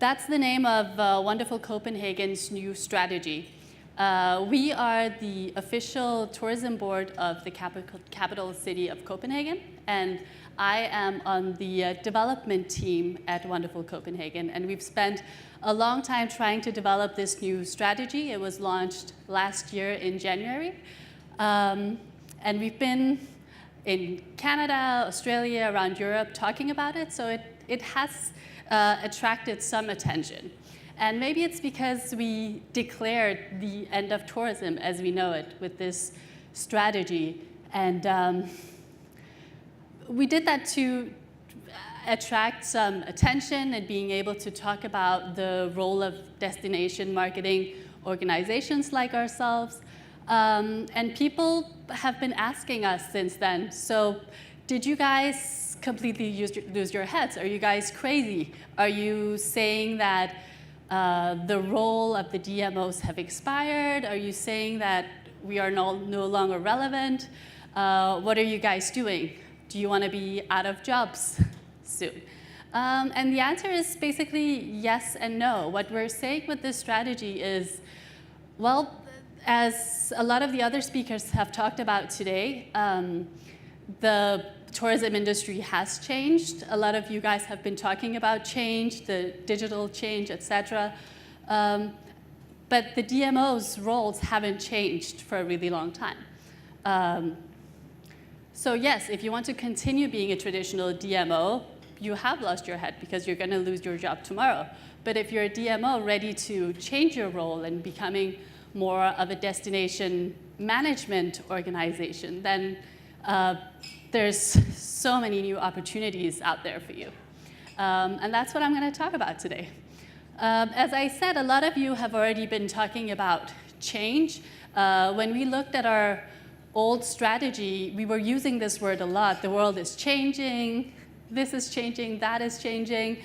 That's the name of Wonderful Copenhagen's new strategy. We are the official tourism board of the capital city of Copenhagen, and I am on the development team at Wonderful Copenhagen, and we've spent a long time trying to develop this new strategy. It was launched last year in January, and we've been in Canada, Australia, around Europe talking about it, so it has attracted some attention. And maybe it's because we declared the end of tourism as we know it with this strategy. And we did that to attract some attention and being able to talk about the role of destination marketing organizations like ourselves. And people have been asking us since then, so did you guys completely lose your heads? Are you guys crazy? Are you saying that the role of the DMOs have expired? Are you saying that we are no longer relevant? What are you guys doing? Do you want to be out of jobs soon? And the answer is basically yes and no. What we're saying with this strategy is, well, as a lot of the other speakers have talked about today, the tourism industry has changed. A lot of you guys have been talking about change, the digital change, etc. But the DMO's roles haven't changed for a really long time. So yes, if you want to continue being a traditional DMO, you have lost your head because you're going to lose your job tomorrow. But if you're a DMO ready to change your role and becoming more of a destination management organization, then there's so many new opportunities out there for you. And that's what I'm going to talk about today. As I said, a lot of you have already been talking about change. When we looked at our old strategy, we were using this word a lot. The world is changing, this is changing, that is changing.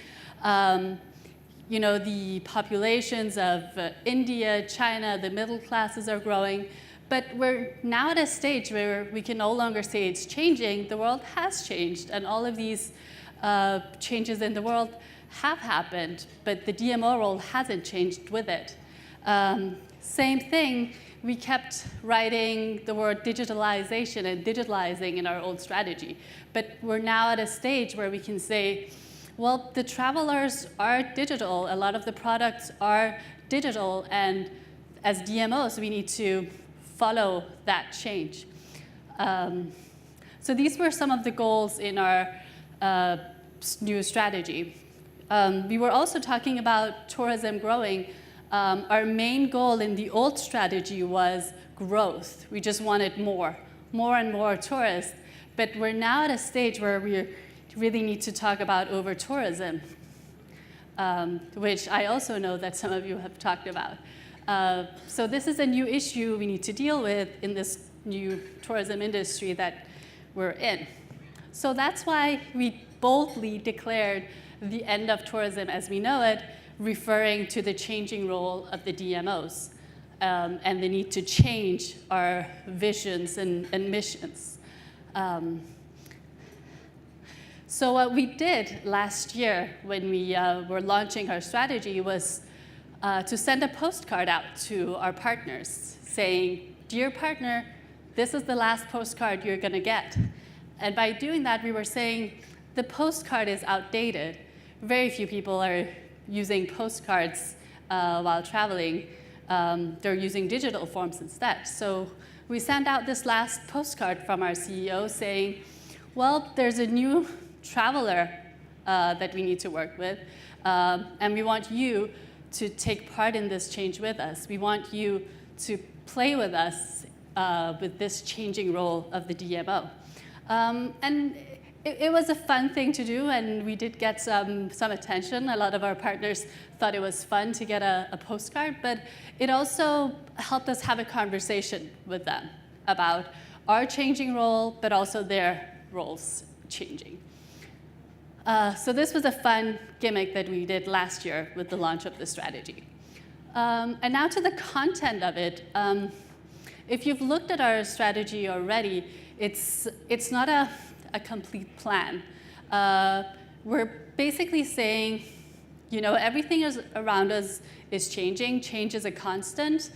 You know, the populations of India, China, the middle classes are growing. But we're now at a stage where we can no longer say it's changing. The world has changed, and all of these changes in the world have happened, but the DMO role hasn't changed with it. Same thing, we kept writing the word digitalization and digitalizing in our old strategy. But we're now at a stage where we can say, well, the travelers are digital. A lot of the products are digital, and as DMOs, we need to follow that change. So these were some of the goals in our new strategy. We were also talking about tourism growing. Our main goal in the old strategy was growth. We just wanted more and more tourists. But we're now at a stage where we really need to talk about over-tourism, which I also know that some of you have talked about. So this is a new issue we need to deal with in this new tourism industry that we're in. So that's why we boldly declared the end of tourism as we know it, referring to the changing role of the DMOs and the need to change our visions and missions. So what we did last year when we were launching our strategy was to send a postcard out to our partners saying, dear partner, this is the last postcard you're going to get. And by doing that, we were saying the postcard is outdated. Very few people are using postcards while traveling. They're using digital forms instead. So we sent out this last postcard from our CEO saying, well, there's a new traveler that we need to work with, and we want you to take part in this change with us. We want you to play with us with this changing role of the DMO. And it was a fun thing to do, and we did get some attention. A lot of our partners thought it was fun to get a postcard, but it also helped us have a conversation with them about our changing role, but also their roles changing. So this was a fun gimmick that we did last year with the launch of the strategy. And now to the content of it. If you've looked at our strategy already, it's not a complete plan. We're basically saying Everything around us is changing. Change is a constant.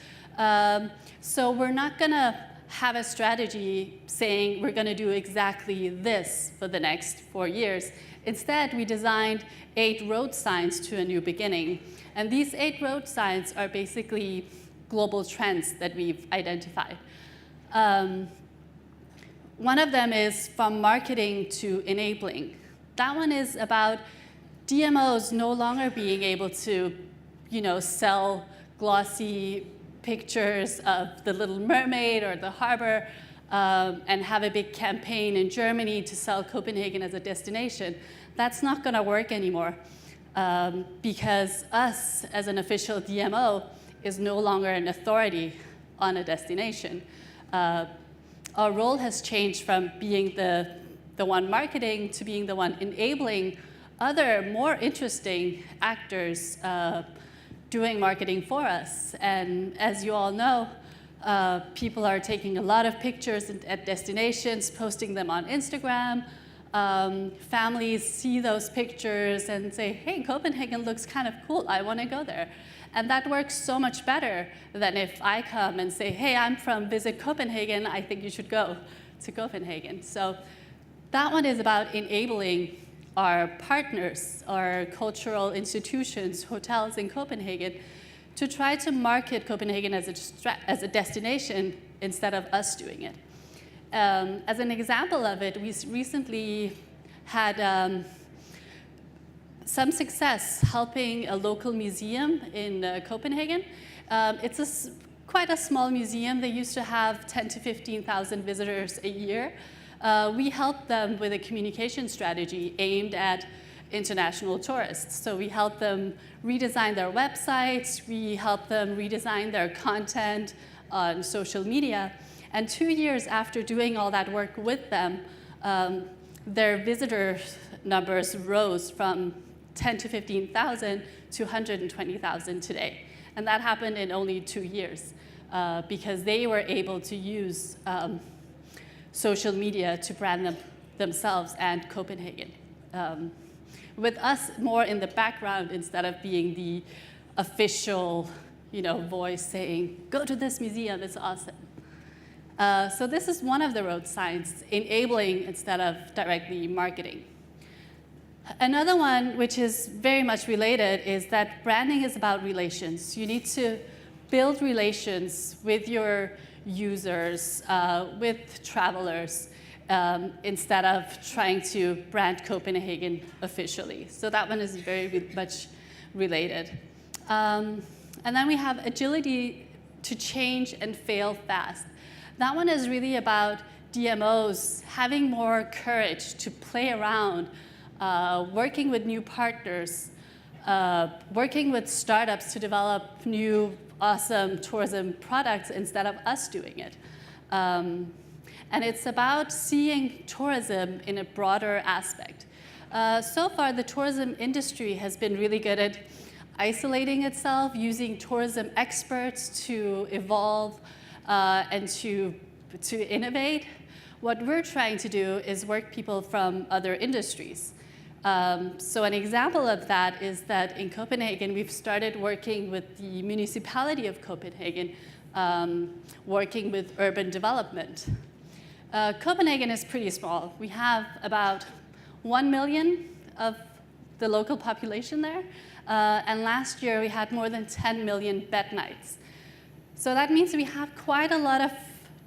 So we're not going to have a strategy saying we're going to do exactly this for the next 4 years. Instead, we designed 8 road signs to a new beginning. And these 8 road signs are basically global trends that we've identified. One of them is from marketing to enabling. That one is about DMOs no longer being able to, sell glossy pictures of the Little Mermaid or the harbor and have a big campaign in Germany to sell Copenhagen as a destination. That's not going to work anymore because us as an official DMO is no longer an authority on a destination. Our role has changed from being the one marketing to being the one enabling other more interesting actors doing marketing for us. And as you all know, people are taking a lot of pictures at destinations, posting them on Instagram. Families see those pictures and say, hey, Copenhagen looks kind of cool, I want to go there. And that works so much better than if I come and say, hey, I'm from Visit Copenhagen, I think you should go to Copenhagen. So that one is about enabling our partners, our cultural institutions, hotels in Copenhagen, to try to market Copenhagen as a destination instead of us doing it. As an example of it, we recently had some success helping a local museum in Copenhagen. It's quite a small museum. They used to have 10,000 to 15,000 visitors a year. We helped them with a communication strategy aimed at international tourists. So we helped them redesign their websites, we helped them redesign their content on social media. And 2 years after doing all that work with them, their visitor numbers rose from 10,000 to 15,000 to 120,000 today. And that happened in only 2 years because they were able to use social media to brand themselves and Copenhagen. With us more in the background instead of being the official voice saying, go to this museum, it's awesome. So this is one of the road signs, enabling instead of directly marketing. Another one, which is very much related, is that branding is about relations. You need to build relations with your users, with travelers, instead of trying to brand Copenhagen officially. So that one is very much related. And then we have agility to change and fail fast. That one is really about DMOs having more courage to play around, working with new partners, working with startups to develop new awesome tourism products instead of us doing it. And it's about seeing tourism in a broader aspect. So far, the tourism industry has been really good at isolating itself, using tourism experts to evolve and to innovate. What we're trying to do is work people from other industries. So an example of that is that in Copenhagen, we've started working with the municipality of Copenhagen, working with urban development. Copenhagen is pretty small. We have about 1 million of the local population there. And last year, we had more than 10 million bed nights. So that means we have quite a lot of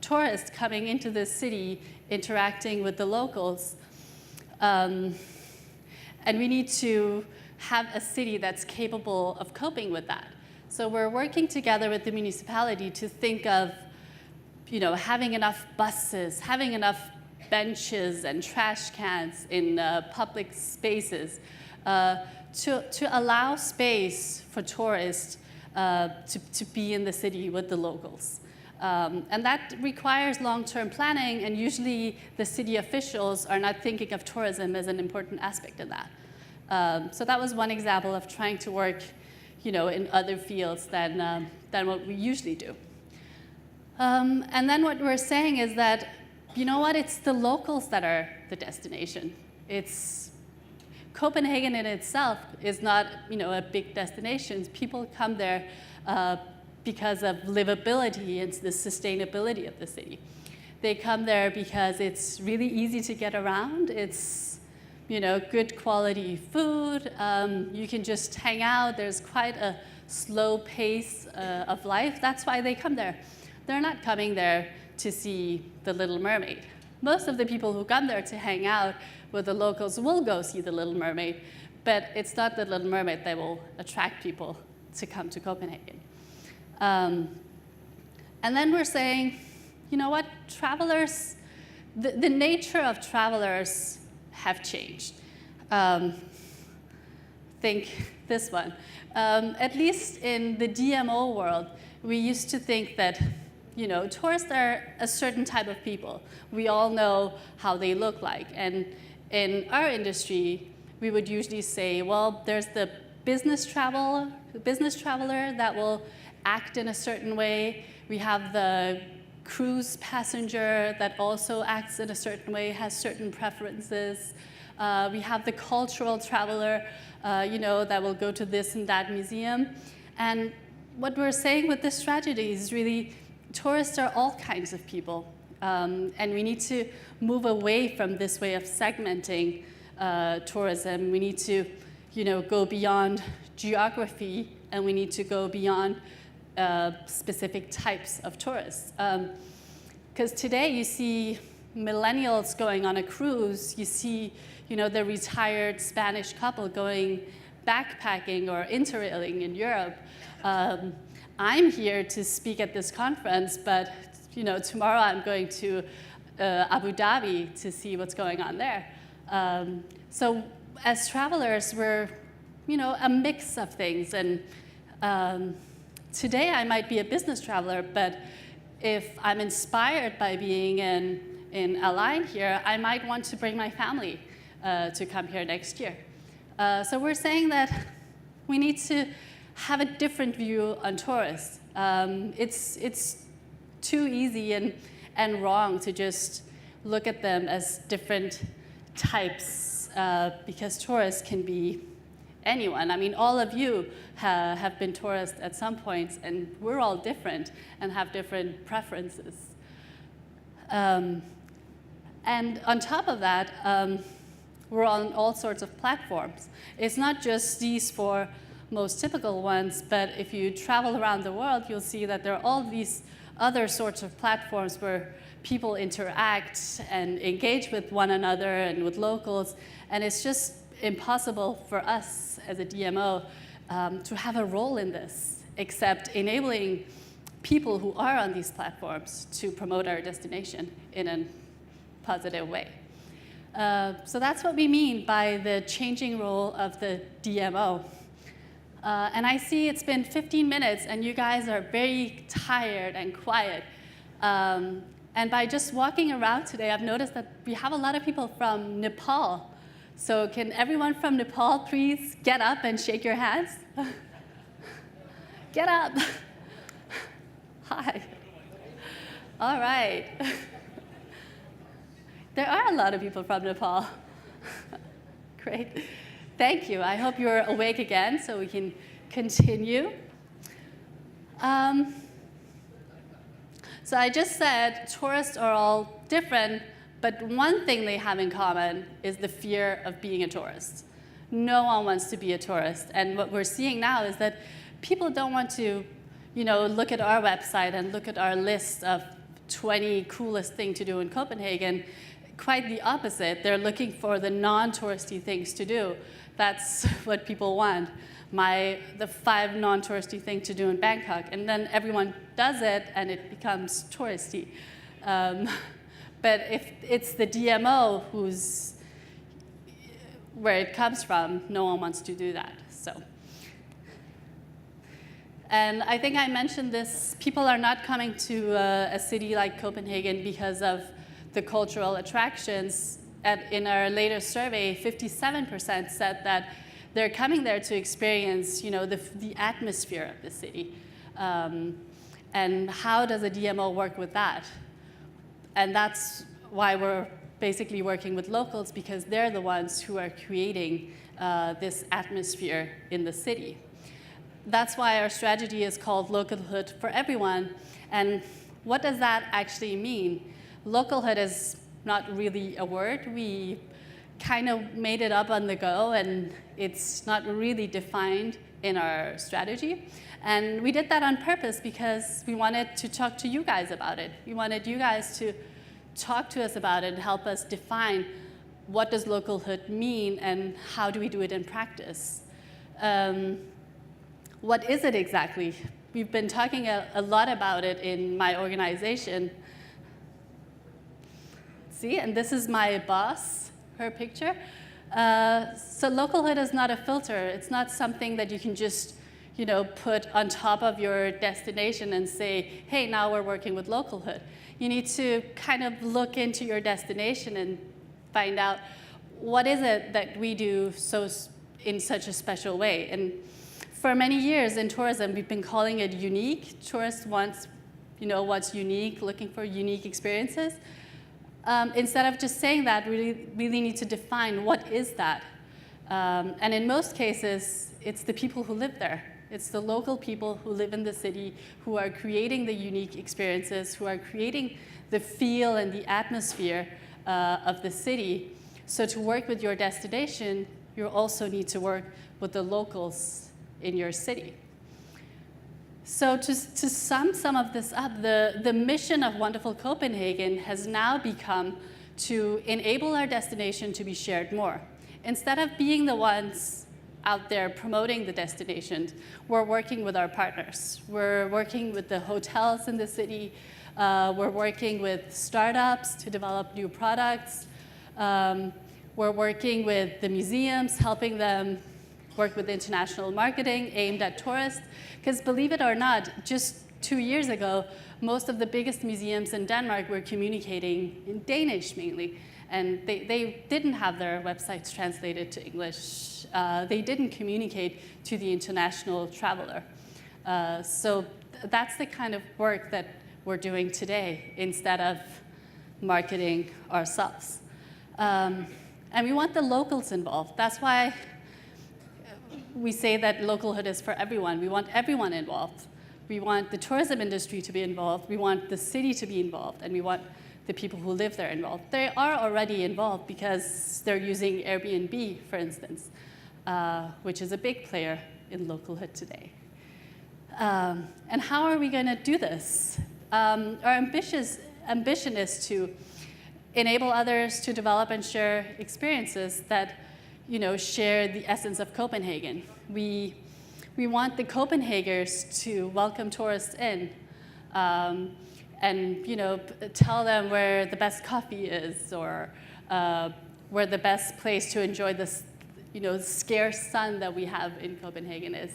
tourists coming into this city, interacting with the locals. And we need to have a city that's capable of coping with that. So we're working together with the municipality to think of having enough buses, having enough benches and trash cans in public spaces to allow space for tourists to be in the city with the locals. And that requires long-term planning, and usually the city officials are not thinking of tourism as an important aspect of that. So that was one example of trying to work in other fields than what we usually do. And then what we're saying is that, it's the locals that are the destination. It's Copenhagen in itself is not, a big destination. People come there because of livability and the sustainability of the city. They come there because it's really easy to get around. It's, good quality food. You can just hang out. There's quite a slow pace of life. That's why they come there. They're not coming there to see The Little Mermaid. Most of the people who come there to hang out with the locals will go see The Little Mermaid, but it's not The Little Mermaid that will attract people to come to Copenhagen. And then we're saying, you know what, travelers, the nature of travelers have changed. Think this one. At least in the DMO world, we used to think that, tourists are a certain type of people. We all know how they look like. And in our industry, we would usually say, well, there's the business traveler that will act in a certain way. We have the cruise passenger that also acts in a certain way, has certain preferences. We have the cultural traveler, that will go to this and that museum. And what we're saying with this strategy is really tourists are all kinds of people. And we need to move away from this way of segmenting tourism. We need to, go beyond geography, and we need to go beyond specific types of tourists. Because today you see millennials going on a cruise. You see, the retired Spanish couple going backpacking or interrailing in Europe. I'm here to speak at this conference, but tomorrow I'm going to Abu Dhabi to see what's going on there. So as travelers, we're a mix of things. And today I might be a business traveler, but if I'm inspired by being in Elaheh here, I might want to bring my family to come here next year. So we're saying that we need to have a different view on tourists. It's too easy and wrong to just look at them as different types because tourists can be anyone. I mean, all of you have been tourists at some points, and we're all different and have different preferences. And on top of that, we're on all sorts of platforms. It's not just these four most typical ones, but if you travel around the world, you'll see that there are all these other sorts of platforms where people interact and engage with one another and with locals, and it's just impossible for us as a DMO to have a role in this, except enabling people who are on these platforms to promote our destination in a positive way. So that's what we mean by the changing role of the DMO. And I see it's been 15 minutes, and you guys are very tired and quiet. And by just walking around today, I've noticed that we have a lot of people from Nepal. So can everyone from Nepal please get up and shake your hands? Get up. Hi. All right. There are a lot of people from Nepal. Great. Thank you. I hope you're awake again so we can continue. So I just said tourists are all different, but one thing they have in common is the fear of being a tourist. No one wants to be a tourist. And what we're seeing now is that people don't want to, look at our website and look at our list of 20 coolest things to do in Copenhagen. Quite the opposite. They're looking for the non-touristy things to do. That's what people want. The 5 non-touristy things to do in Bangkok. And then everyone does it, and it becomes touristy. But if it's the DMO where it comes from, no one wants to do that. And I think I mentioned this. People are not coming to a city like Copenhagen because of the cultural attractions. In our latest survey, 57% said that they're coming there to experience, the atmosphere of the city. And how does a DMO work with that? And that's why we're basically working with locals, because they're the ones who are creating this atmosphere in the city. That's why our strategy is called Localhood for Everyone. And what does that actually mean? Localhood is not really a word. We kind of made it up on the go, and it's not really defined in our strategy. And we did that on purpose because we wanted to talk to you guys about it. We wanted you guys to talk to us about it and help us define what does localhood mean and how do we do it in practice. What is it exactly? We've been talking a lot about it in my organization. See, and this is my boss, her picture. So localhood is not a filter. It's not something that you can just put on top of your destination and say, hey, now we're working with localhood. You need to kind of look into your destination and find out what is it that we do in such a special way. And for many years in tourism, we've been calling it unique. Tourists want, what's unique, looking for unique experiences. Instead of just saying that, we really need to define what is that. And in most cases, it's the people who live there. It's the local people who live in the city who are creating the unique experiences, who are creating the feel and the atmosphere of the city. So to work with your destination, you also need to work with the locals in your city. So to sum some of this up, the mission of Wonderful Copenhagen has now become to enable our destination to be shared more. Instead of being the ones out there promoting the destinations, we're working with our partners. We're working with the hotels in the city. We're working with startups to develop new products. We're working with the museums, helping them work with international marketing aimed at tourists. Because believe it or not, just 2 years ago, most of the biggest museums in Denmark were communicating in Danish mainly. And they didn't have their websites translated to English. They didn't communicate to the international traveler. So that's the kind of work that we're doing today instead of marketing ourselves. And we want the locals involved. That's why we say that localhood is for everyone. We want everyone involved. We want the tourism industry to be involved. We want the city to be involved. And we want the people who live there involved. They are already involved because they're using Airbnb, for instance, which is a big player in localhood today. And how are we going to do this? Our ambition is to enable others to develop and share experiences that share the essence of Copenhagen. We want the Copenhagers to welcome tourists in. And tell them where the best coffee is, or where the best place to enjoy this, scarce sun that we have in Copenhagen is.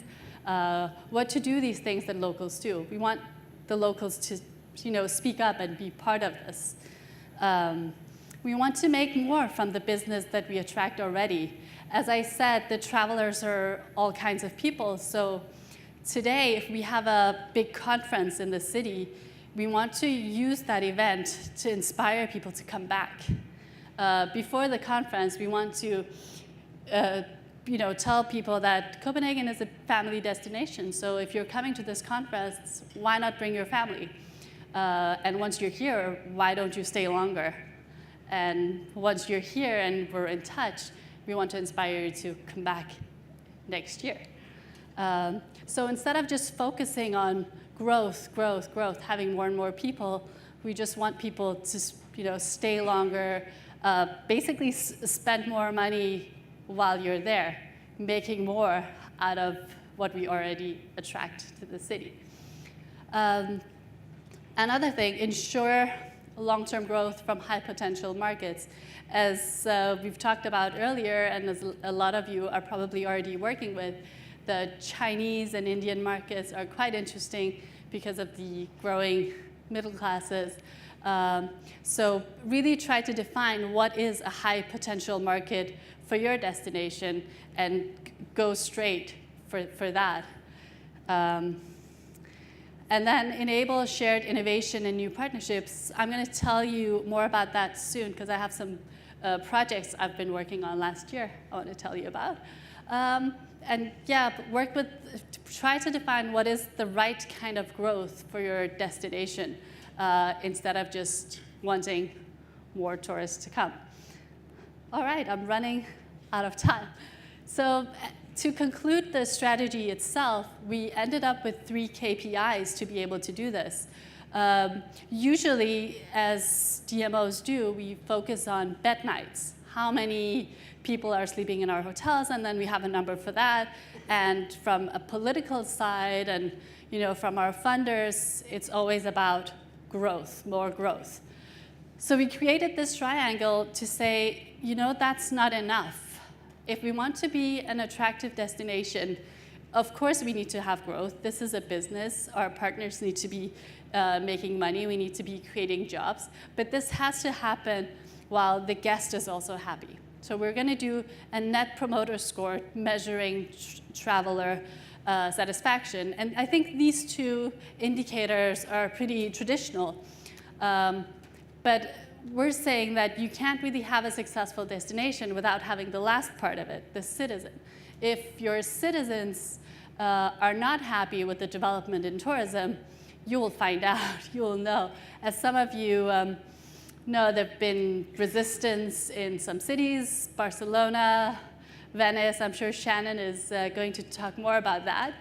What to do these things that locals do. We want the locals to, speak up and be part of this. We want to make more from the business that we attract already. As I said, the travelers are all kinds of people. So today, if we have a big conference in the city, we want to use that event to inspire people to come back. Before the conference, we want to tell people that Copenhagen is a family destination. So if you're coming to this conference, why not bring your family? And once you're here, why don't you stay longer? And once you're here and we're in touch, we want to inspire you to come back next year. So instead of just focusing on growth, having more and more people, we just want people to stay longer, basically spend more money while you're there, making more out of what we already attract to the city. Another thing, ensure long-term growth from high potential markets. As we've talked about earlier, and as a lot of you are probably already working with, the Chinese and Indian markets are quite interesting because of the growing middle classes. So really try to define what is a high potential market for your destination and go straight for that. And then enable shared innovation and new partnerships. I'm going to tell you more about that soon because I have some projects I've been working on last year I want to tell you about. And yeah, try to define what is the right kind of growth for your destination instead of just wanting more tourists to come. All right, I'm running out of time. So to conclude the strategy itself, we ended up with 3 KPIs to be able to do this. Usually, as DMOs do, we focus on bed nights. How many people are sleeping in our hotels, and then we have a number for that. And from a political side and from our funders, it's always about growth, more growth. So we created this triangle to say, that's not enough. If we want to be an attractive destination, of course we need to have growth. This is a business. Our partners need to be making money. We need to be creating jobs. But this has to happen while the guest is also happy. So we're going to do a net promoter score measuring traveler satisfaction. And I think these 2 indicators are pretty traditional. But we're saying that you can't really have a successful destination without having the last part of it, the citizen. If your citizens are not happy with the development in tourism, you will find out, you will know. As some of you know, there have been resistance in some cities, Barcelona, Venice. I'm sure Shannon is going to talk more about that.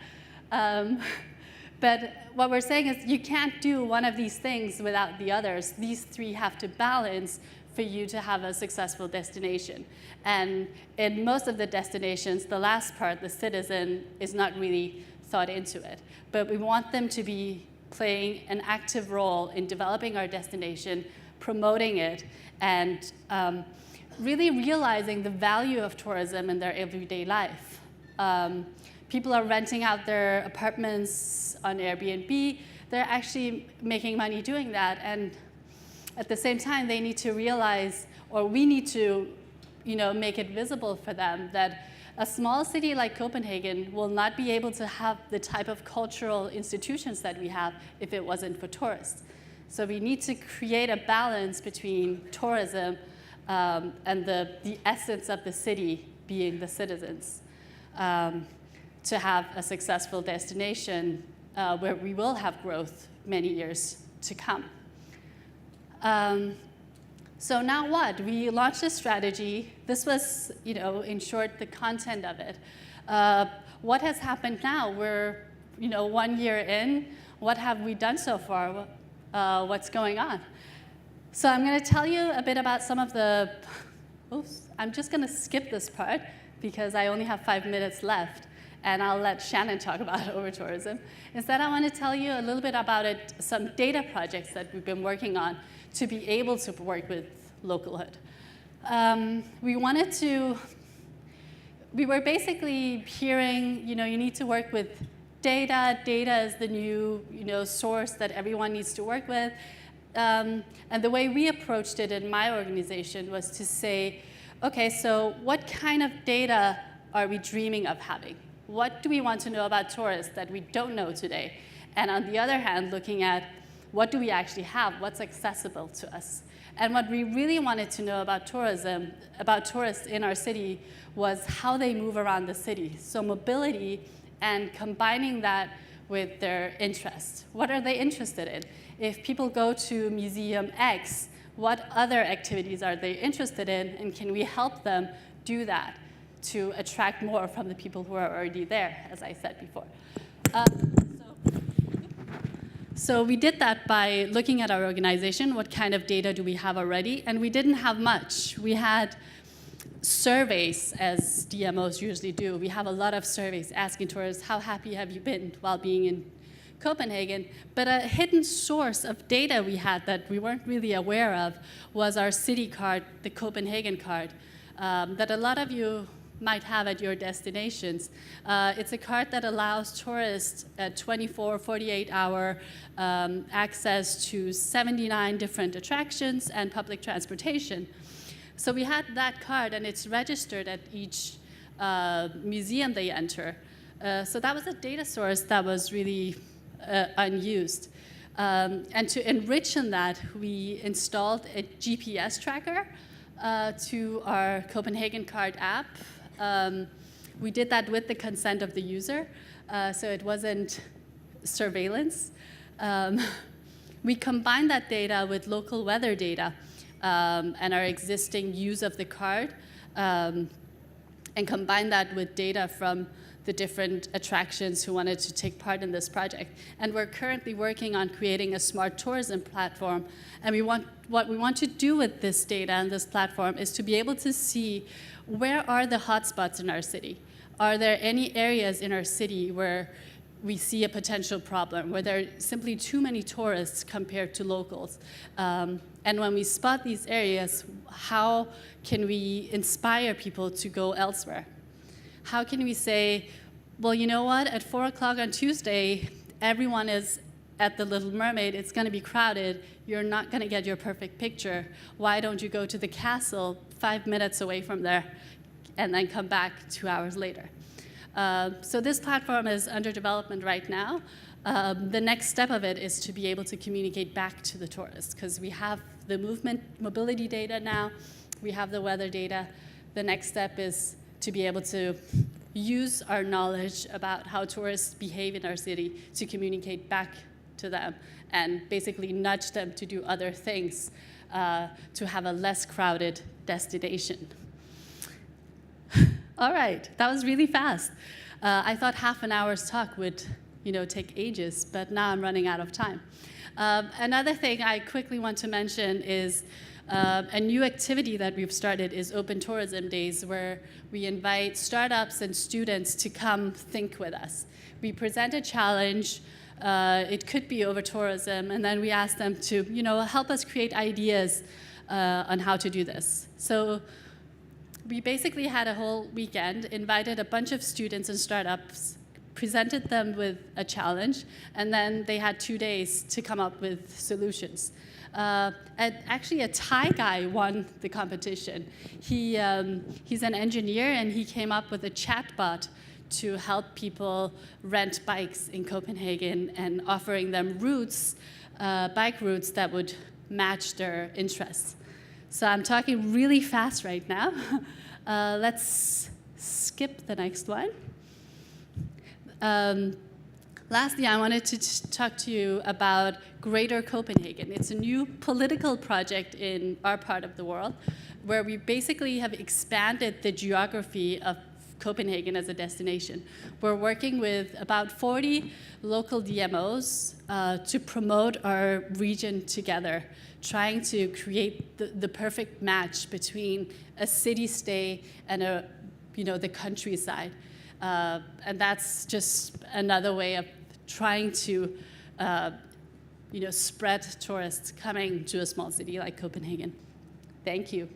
But what we're saying is you can't do one of these things without the others. These 3 have to balance for you to have a successful destination. And in most of the destinations, the last part, the citizen, is not really thought into it. But we want them to be playing an active role in developing our destination, promoting it, and really realizing the value of tourism in their everyday life. People are renting out their apartments on Airbnb. They're actually making money doing that. And at the same time, they need to realize, or we need to make it visible for them that a small city like Copenhagen will not be able to have the type of cultural institutions that we have if it wasn't for tourists. So we need to create a balance between tourism and the essence of the city being the citizens. To have a successful destination where we will have growth many years to come. So now what? We launched a strategy. This was, in short, the content of it. What has happened now? We're, 1 year in. What have we done so far? What's going on? So I'm going to tell you a bit about some of the, I'm just going to skip this part because I only have 5 minutes left. And I'll let Shannon talk about over-tourism. Instead, I want to tell you a little bit about some data projects that we've been working on to be able to work with Localhood. We were basically hearing, you need to work with data. Data is the new, source that everyone needs to work with. And the way we approached it in my organization was to say, okay, so what kind of data are we dreaming of having? What do we want to know about tourists that we don't know today? And on the other hand, looking at what do we actually have, what's accessible to us? And what we really wanted to know about tourism, about tourists in our city, was how they move around the city. So mobility and combining that with their interests. What are they interested in? If people go to Museum X, what other activities are they interested in, and can we help them do that to attract more from the people who are already there, as I said before. So we did that by looking at our organization, what kind of data do we have already, and we didn't have much. We had surveys, as DMOs usually do. We have a lot of surveys asking tourists, how happy have you been while being in Copenhagen? But a hidden source of data we had that we weren't really aware of was our city card, the Copenhagen card, that a lot of you might have at your destinations. It's a card that allows tourists 24, 48-hour access to 79 different attractions and public transportation. So we had that card, and it's registered at each museum they enter. So that was a data source that was really unused. And to enrich in that, we installed a GPS tracker to our Copenhagen card app. We did that with the consent of the user, so it wasn't surveillance. We combined that data with local weather data and our existing use of the card, and combined that with data from the different attractions who wanted to take part in this project. And we're currently working on creating a smart tourism platform. And what we want to do with this data and this platform is to be able to see where are the hotspots in our city. Are there any areas in our city where we see a potential problem, where there are simply too many tourists compared to locals? And when we spot these areas, how can we inspire people to go elsewhere? How can we say, well, you know what, at 4 o'clock on Tuesday, everyone is at the Little Mermaid, it's gonna be crowded, you're not gonna get your perfect picture. Why don't you go to the castle 5 minutes away from there and then come back 2 hours later? So this platform is under development right now. The next step of it is to be able to communicate back to the tourists, because we have the mobility data now, we have the weather data. The next step is to be able to use our knowledge about how tourists behave in our city to communicate back to them and basically nudge them to do other things to have a less crowded destination. All right, that was really fast. I thought half an hour's talk would take ages, but now I'm running out of time. Another thing I quickly want to mention is a new activity that we've started is Open Tourism Days, where we invite startups and students to come think with us. We present a challenge. It could be over tourism, and then we ask them to help us create ideas on how to do this. So we basically had a whole weekend, invited a bunch of students and startups, presented them with a challenge, and then they had 2 days to come up with solutions. Actually, a Thai guy won the competition. He's an engineer, and he came up with a chatbot to help people rent bikes in Copenhagen and offering them routes, bike routes that would match their interests. So I'm talking really fast right now. Let's skip the next one. Lastly, I wanted to talk to you about Greater Copenhagen. It's a new political project in our part of the world where we basically have expanded the geography of Copenhagen as a destination. We're working with about 40 local DMOs to promote our region together, trying to create the perfect match between a city stay and the countryside. And that's just another way of trying to spread tourists coming to a small city like Copenhagen. Thank you.